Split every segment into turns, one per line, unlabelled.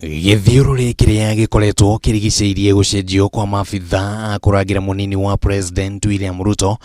Githiururi kiria gikoretwo kirigiceirie gucenjio kwa maabitha a kuragira munini wa President William Ruto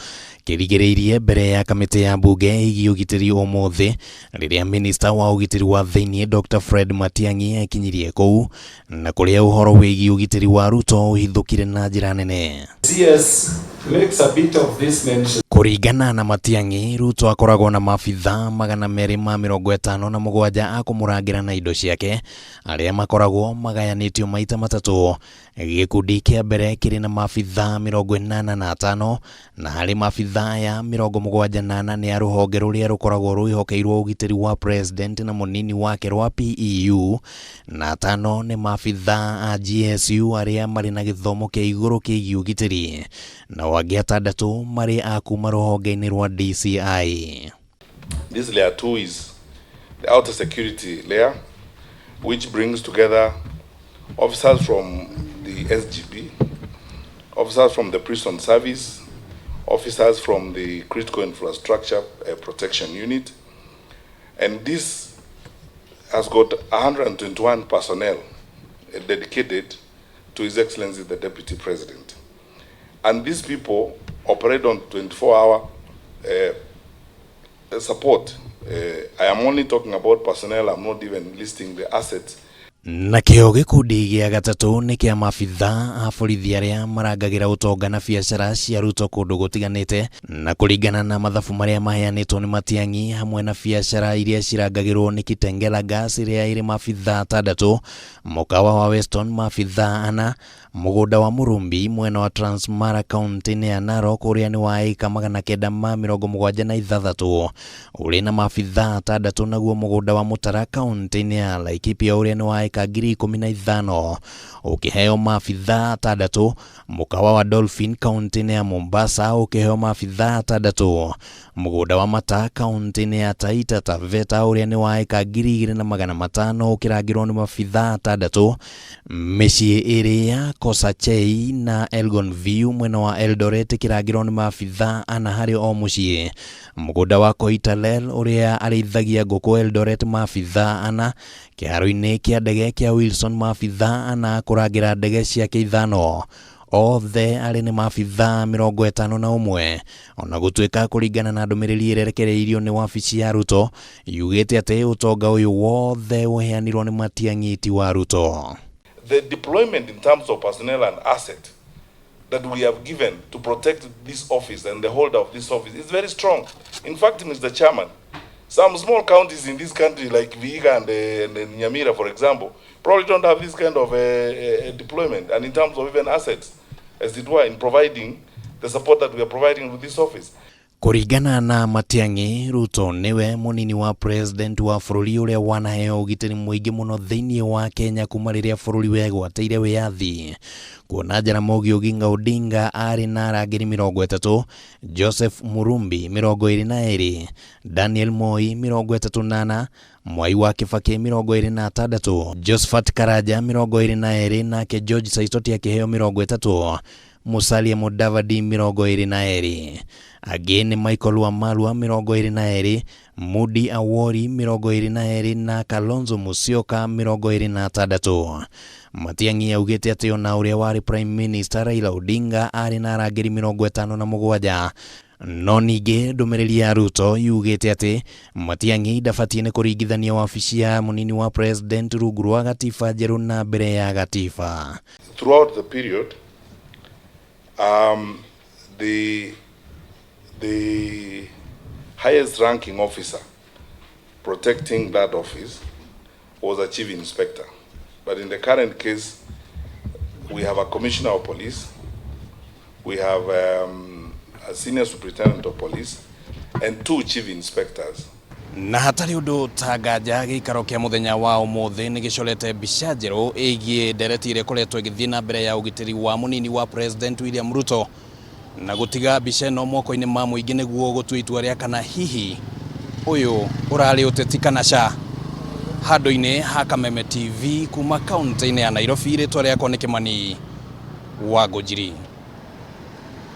kirigiriirie mbere ya kamiti ya bunge igi ugitiri umuthi riria minister wa ugitiri wa thiini Dr. Fred Matiang'i ekinyirie kou na kuria uhoro wigi ugitiri wa Ruto uhithukire na njira nene.
CS makes a bit of this mention.
Kuringana na Matiang'i, Ruto akoragwo na maabitha 257 a kumurangira na indo ciake aria makoragwo magayanitio maita matatu. Gikundi kia mbere kiri na maabitha 85 na hari maabitha ya 78 ni a ruhonge ruria rukoragwo rwihokeirwo ugitiri wa president na munini wake rwa PEU na 5 ni maabitha a GSU aria mari na githomo kia iguru kiigi ugitiri na wangi 6 mari a kuma ruhonge-ini rwa DCI.
This layer 2 is the outer security layer, which brings together officers from the SGB, officers from the prison service, officers from the critical infrastructure protection unit, and this has got 121 personnel dedicated to His Excellency the Deputy President. And these people operate on 24-hour support. I am only talking about personnel, I'm not even listing the assets.
Na kio gikundi gia gatatu ni kia maabitha a borithi aria marangagira utonga na biacara cia Ruto kundu gutiganite na kuringana na mathabu maria maheanitwo ni Matiang'i hamwe na biacara iria cirangagirwo ni Kitengela Gas iria iri maabitha 6, mukawa wa Weston maabitha 4, mugunda wa Murumbi mwena wa Transmara County ya Narok uria ni wa eka 976 uri na maabitha 6, naguo mugunda wa Mutara County ya Laikipia uria ni wa eka 15,000 ukiheo maabitha 6, mukawa wa Dolphin County ya Mombasa ukiheo maabitha 6, mugunda wa Mata County ya Taita Taveta uria ni wa eka 2,500 ukirangirwo ni maabitha 6, micii iri ya Kosachei na Elgon View mwena wa Eldoret kirangirwo ni maabitha 4 hari o mucii, mugunda wa Koitalel uria arithagia nguku Eldoret maabitha 4, kiharo-ini kia ndege kia Wilson maabitha 4 kurangira ndege ciake 5, othe ari ni maabitha 51. Ona gutuika kuringana na ndumiriri irerekereirio ni wabici ya Ruto yugite ati utonga uyu wothe uheanirwo ni Matiang'i ti wa Ruto.
The deployment in terms of personnel and asset that we have given to protect this office and the holder of this office is very strong. In fact, Mr. Chairman, some small counties in this country like Vihiga and Nyamira, for example, probably don't have this kind of deployment, and in terms of even assets, as it were, in providing the support that we are providing with this office.
Kuringana na Matiang'i, Ruto niwe munini wa president wa bururi uria wanaheo ugitiri muingi muno thiini wa Kenya kuma riria bururi wegwateire wiathi. Kuona Jaramogi Oginga Odinga ari na arangiri 30, Joseph Murumbi 22, Daniel Moi 38, Mwai wa Kibaki 26, Josephat Karaja 22 nake George Saitoti akiheo 30, Musalia Mudavadi 22, again Michael Wamalwa 22, Mudi Awori 22 na Kalonzo Musyoka 26. Matiang'i augite ati ona uria wari Prime Minister Raila Odinga ari na arangiri 57, no ningi ndumiriri ya Ruto yugite ati Matiang'i ndabatie ni kuringithania wabici ya munini wa president rungu rwa gatiba njeru na mbere ya gatiba.
Throughout the period, the highest ranking officer protecting that office was a chief inspector. But in the current case, we have a commissioner of police, we have a senior superintendent of police, and 2 chief inspectors.
Na hatari undu tangaja gikaro kia muthenya wa umuthi ni gicorete mbica njeru igie ndereti ire koretwo igithii na mbere ya ugitiri wa munini wa President William Ruto na gutiga mbica ino moko-ini ma muingi niguo gutua itua ria kana hihi uyu urari uteti kana ca. Handu-ini ha Kameme TV kuma kaunti-ini ya Nairobi, ritwa riakwa ni Kimani wa Ngũnjiri.